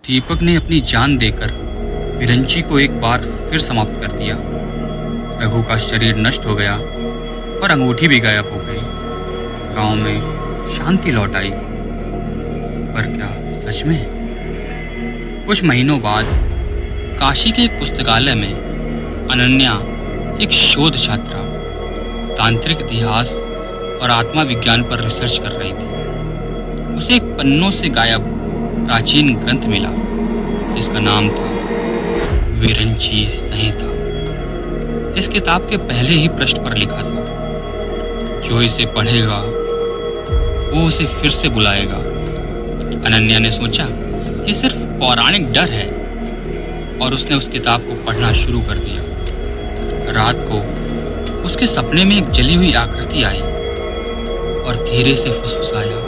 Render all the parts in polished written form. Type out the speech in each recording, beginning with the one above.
दीपक ने अपनी जान देकर विरंची को एक बार फिर समाप्त कर दिया। रघु का शरीर नष्ट हो गया और अंगूठी भी गायब हो गई। गांव में शांति लौट आई। पर क्या सच में? कुछ महीनों बाद काशी के एक पुस्तकालय में अनन्या, एक शोध छात्रा, तांत्रिक इतिहास और आत्मा विज्ञान पर रिसर्च कर रही थी। उसे एक पन्नों से गायब प्राचीन ग्रंथ मिला जिसका नाम था विरंची संहिता। इस किताब के पहले ही पृष्ठ पर लिखा था, जो इसे पढ़ेगा वो उसे फिर से बुलाएगा। अनन्या ने सोचा ये सिर्फ पौराणिक डर है और उसने उस किताब को पढ़ना शुरू कर दिया। रात को उसके सपने में एक जली हुई आकृति आई और धीरे से फुसफुसाया,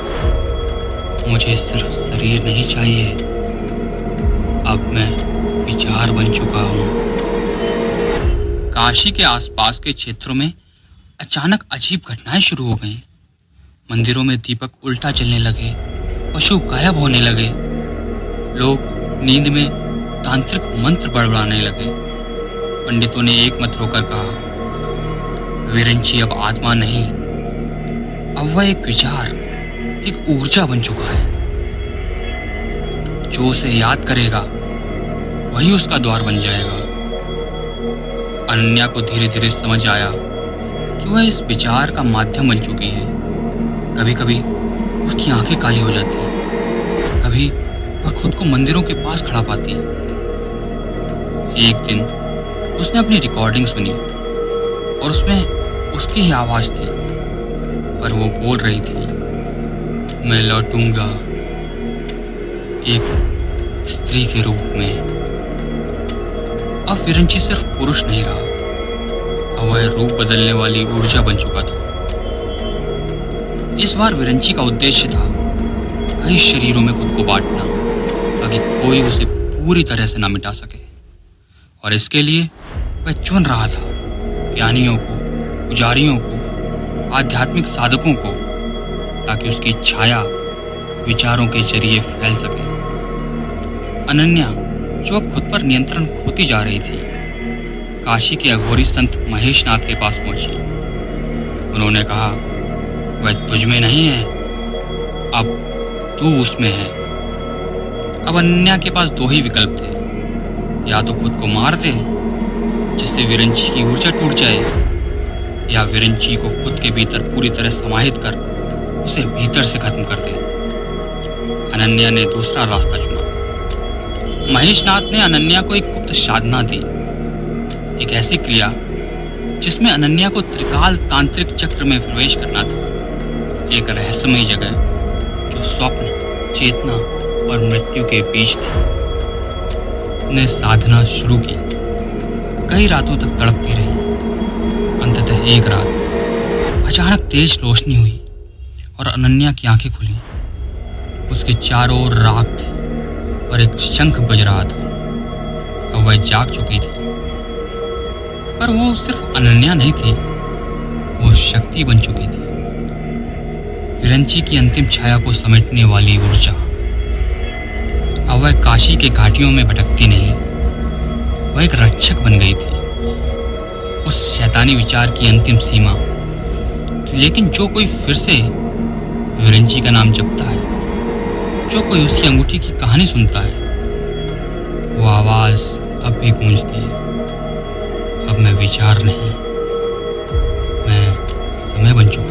मुझे सिर्फ शरीर नहीं चाहिए, अब मैं विचार बन चुका हूँ। काशी के आसपास के क्षेत्रों में अचानक अजीब घटनाएं शुरू हो गईं। मंदिरों में दीपक उल्टा चलने लगे, पशु गायब होने लगे, लोग नींद में तांत्रिक मंत्र बड़बड़ाने लगे। पंडितों ने एक मत होकर कहा, विरंची अब आत्मा नहीं, अब वह एक विचार, एक ऊर्जा बन चुका है। जो उसे याद करेगा वही उसका द्वार बन जाएगा। अनन्या को धीरे धीरे समझ आया कि वह इस विचार का माध्यम बन चुकी है। कभी कभी उसकी आंखें काली हो जाती, कभी वह खुद को मंदिरों के पास खड़ा पाती। एक दिन उसने अपनी रिकॉर्डिंग सुनी और उसमें उसकी ही आवाज थी, पर वो बोल रही थी, मैं लौटूंगा एक स्त्री के रूप में। अब विरंची सिर्फ पुरुष नहीं रहा, अब वह रूप बदलने वाली ऊर्जा बन चुका था। इस बार विरंची का उद्देश्य था कई शरीरों में खुद को बांटना, ताकि कोई उसे पूरी तरह से न मिटा सके। और इसके लिए वह चुन रहा था ज्ञानियों को, पुजारियों को, आध्यात्मिक साधकों को, ताकि उसकी छाया विचारों के जरिए फैल सके। अनन्या, जो अब खुद पर नियंत्रण खोती जा रही थी, काशी के अघोरी संत महेशनाथ के पास पहुंची। उन्होंने कहा, वह तुझ में नहीं है, अब तू उसमें है। अब अनन्या के पास दो ही विकल्प थे, या तो खुद को मार दे जिससे विरंची की ऊर्जा टूट जाए, या विरंची को खुद के भीतर पूरी तरह समाहित कर उसे भीतर से खत्म कर दे। अनन्या ने दूसरा रास्ता चुना। महेशनाथ ने अनन्या को एक गुप्त साधना दी, एक ऐसी क्रिया जिसमें अनन्या को त्रिकाल तांत्रिक चक्र में प्रवेश करना था, एक रहस्यमय जगह जो स्वप्न, चेतना और मृत्यु के बीच थी। ने साधना शुरू की, कई रातों तक तड़पती रही। अंततः एक रात अचानक तेज रोशनी हुई और अनन्या की आंखें खुली। उसके चारों ओर राख थी और एक शंख बज रहा था। अब वह जाग चुकी थी, पर वो सिर्फ अनन्या नहीं थी, वो शक्ति बन चुकी थी, विरंची की अंतिम छाया को समेटने वाली ऊर्जा। अब वह काशी के घाटियों में भटकती नहीं, वह एक रक्षक बन गई थी, उस शैतानी विचार की अंतिम सीमा। लेकिन जो कोई फिर से विरंची का नाम जपता है, जो कोई उसकी अंगूठी की कहानी सुनता है, वो आवाज अब भी गूंजती है, अब मैं विचार नहीं, मैं समय बन चुका।